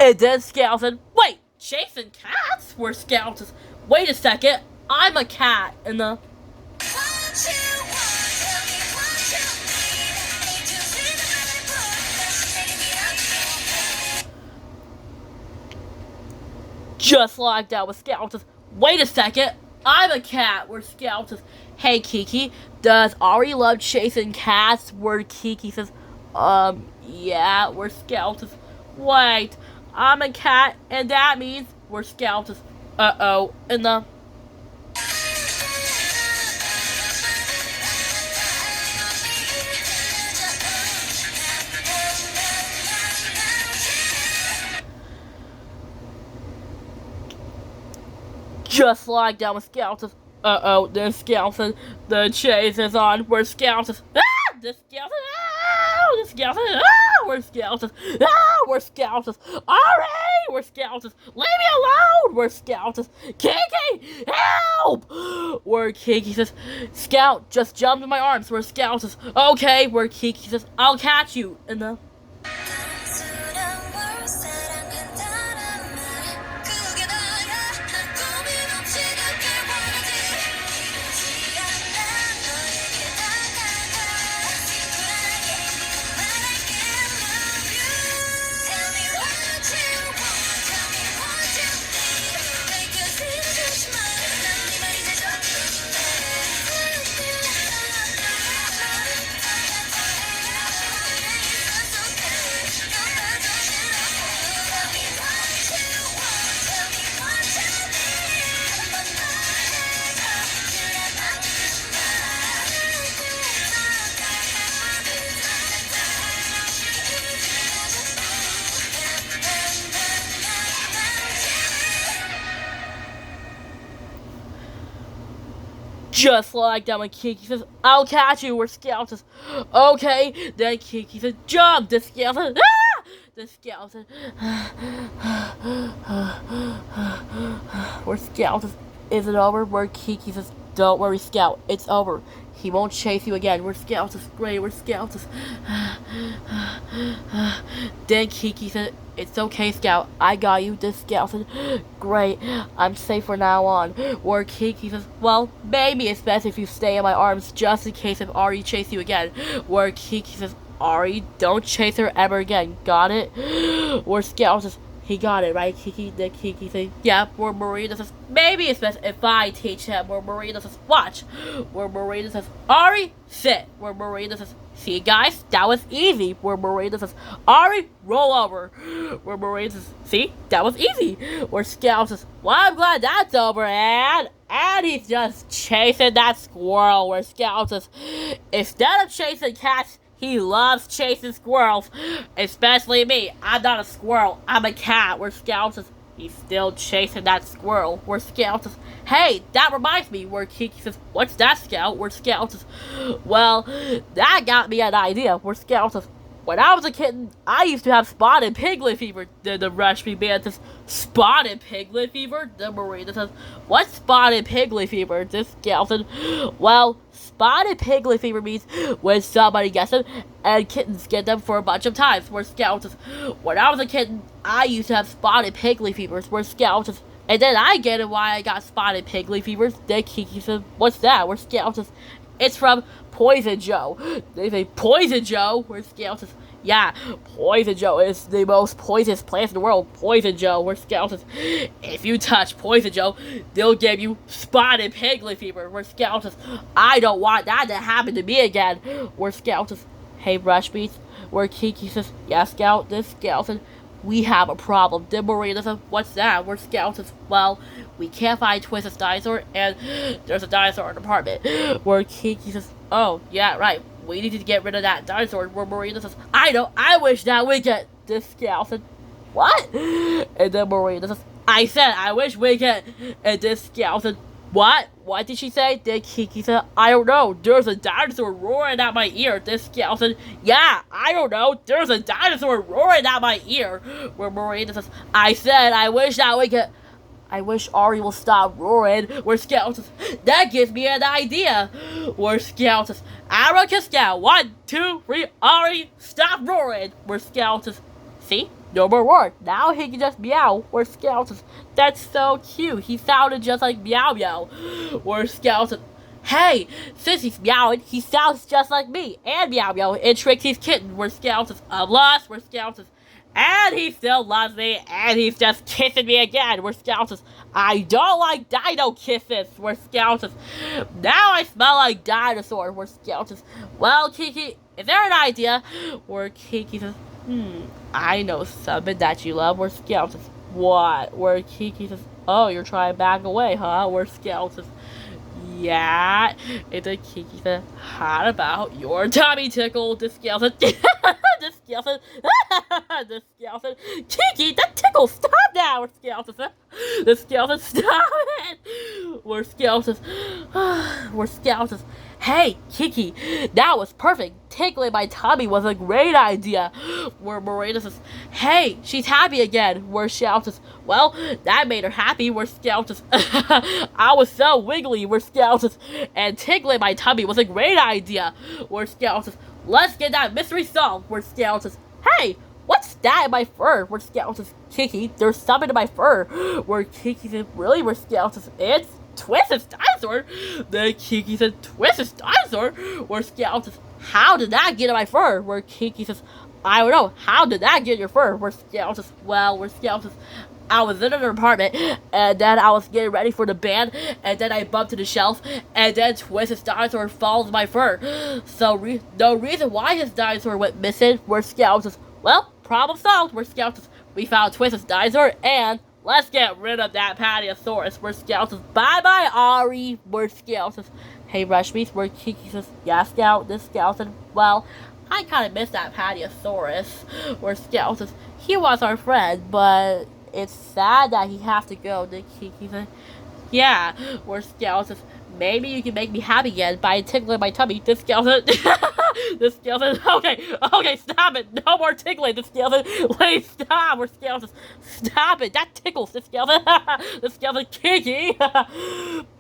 And then Scout said, "Wait, chasing cats? We're Scouts. Wait a second, I'm a cat in the." Just like that with Scouts. Wait a second, I'm a cat. We're Scouts. Hey Kiki, does Ari love chasing cats? Where Kiki says, yeah, we're Scouts. Wait, I'm a cat, and that means we're Scouts. Uh-oh, and the... Just like that with Scouts. Uh-oh, the Scouts. The chase is on. We're Scouts. Ah! The Scouts. Ah! The Scouts. Ah! We're Scouts. Ah! We're Scouts. Alright! We're Scouts. Leave me alone! We're Scouts. Kiki! Help! We're Kiki says, Scout, just jump in my arms. We're Scouts. Okay, we're Kiki says, I'll catch you. And the... Just like that when Kiki says, I'll catch you, we're Scouts. Okay, then Kiki says, jump! The Scout says, ah! The Scout says, we're Scouts. Is it over? We're Kiki says, don't worry, Scout, it's over. He won't chase you again. We're Scouts. Great, we're Scouts. Then Kiki said, it's okay, Scout. I got you. This Scout said, great. I'm safe from now on. Or Kiki says, well, maybe it's best if you stay in my arms just in case if Ari chases you again. Or Kiki says, Ari, don't chase her ever again. Got it? Or Scout says, he got it, right, Kiki? Then Kiki says, yeah. Where Marina says, maybe it's best if I teach him. Where Marina says, watch. Where Marina says, Ari, sit. Where Marina says, see, guys, that was easy. Where Marina says, Ari, roll over. Where Marina says, see, that was easy. Where Scout says, well, I'm glad that's over. And he's just chasing that squirrel. Where Scout says, instead of chasing cats, he loves chasing squirrels, especially me. I'm not a squirrel, I'm a cat. Where Scout says, he's still chasing that squirrel. Where Scout says, hey, that reminds me. Where Kiki says, what's that, Scout? Where Scout says, well, that got me an idea. Where Scout says, when I was a kitten, I used to have spotted piglet fever. Then the Rushby man says, spotted piglet fever? Then Marina says, what's spotted piglet fever? This Scout said, well, spotted piglet fever means when somebody gets them, and kittens get them for a bunch of times. Where Scout says, when I was a kitten, I used to have spotted piglet fevers. Where Scout says, and then I get it why I got spotted piglet fevers. Then Kiki says, what's that? Where Scout says, it's from Poison Joe. They say, Poison Joe? Where Scout says, yeah, Poison Joe is the most poisonous plant in the world. Poison Joe. Where Scout says, if you touch Poison Joe, they'll give you spotted piglet fever. Where Scout says, I don't want that to happen to me again. Where Scout says, hey, Rushbeats. Where Kiki says, yeah, Scout. This Scout says, we have a problem. Then Marina says, what's that? Where Scout says, well, we can't find Twisted Dinosaur, and there's a dinosaur in the apartment. Where Kiki says, oh, yeah, right. We need to get rid of that dinosaur. Where Marina says, I know, I wish that we get this Scout said, what? And then Marina says, I said, I wish we get, and this Scout said, What? What did she say? Did Kiki say? I don't know. There's a dinosaur roaring at my ear. This skeleton. Yeah, I don't know. There's a dinosaur roaring at my ear. Where Miranda says, I said I wish that we could. I wish Ari will stop roaring. Where Scout says, that gives me an idea. Where Scout says, Abracascal. 1, 2, 3, Ari, stop roaring. Where Scout says, see? No more roar. Now he can just meow. Where Scout says, that's so cute. He sounded just like Meow Meow. Where Scout says, hey, since he's meowing, he sounds just like me and Meow Meow and Trixie's kitten. Where Scout says, I'm lost. Where Scout says, and he still loves me, and he's just kissing me again. Where Scout says, I don't like dino kisses. Where Scout says, now I smell like dinosaur. Where Scout says, well, Kiki, is there an idea? Where Kiki says, I know something that you love. Where Scout says, what? Where Kiki says, oh, you're trying to back away, huh? Where Scout says, yeah. And then Kiki said, how about your tummy tickle? The Scout said, the Scout said, the Scout said, Kiki, that tickle, stop now. Where Scout says, the Scout says, stop it. Where Scout says, where Scout says, hey, Kiki, that was perfect. Tickling my tummy was a great idea. Where Miranda says, hey, she's happy again. Where Scout says, well, that made her happy. Where Scout says, I was so wiggly. Where Scout says, and tickling my tummy was a great idea. Where Scout says, let's get that mystery solved. Where Scout says, hey, what's that in my fur? Where Scout says, Kiki, there's something in my fur. Where Kiki says, really? Where Scout says, it's Twisted dinosaur? Then Kiki said, Twisted dinosaur? Where Scout says, how did that get in my fur? Where Kiki says, I don't know. How did that get in your fur? Where Scout says, well, where Scout says, I was in an apartment, and then I was getting ready for the band, and then I bumped to the shelf, and then Twisted dinosaur falls in my fur. So the reason why his dinosaur went missing, where Scout says, well, problem solved. Where Scout says, we found Twisted dinosaur, and let's get rid of that Patiosaurus. Where Scout says, bye-bye, Ari. Where Scout says, hey, Rushmeat. Where Kiki says, yeah, Scout. This Scout said, well, I kind of miss that Patiosaurus. Where Scout says, he was our friend, but it's sad that he has to go. Then Kiki said, yeah. Where Scout says, maybe you can make me happy again by tickling my tummy. This Scout said, this Scout said, okay, stop it. No more tickling. This Scout said, wait, stop. Where Scout says, stop it. That tickles. This Scout said, this Scout said, Kiki.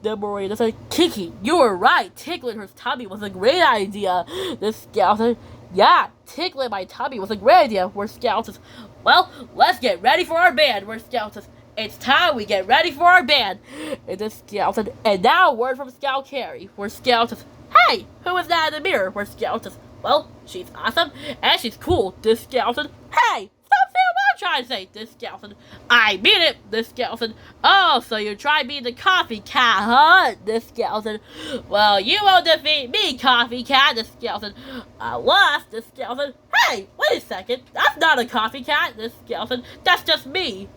Then Miranda said, Kiki, you were right. Tickling her tummy was a great idea. This Scout said, yeah, tickling my tummy was a great idea. Where Scout says, well, let's get ready for our band. Where Scout says, it's time we get ready for our band. And the Scout said, and now a word from Scout Carrie. Where Scout says, hey, who is that in the mirror? Where Scout says, well, she's awesome and she's cool. This Scout said, hey, stop saying what I'm trying to say. This Scout said, I mean it. This Scout said, oh, so you're trying to be the coffee cat, huh? This Scout said, well, you won't defeat me, coffee cat. This Scout said, I lost. This Scout said, hey, wait a second. That's not a coffee cat. This Scout said, that's just me.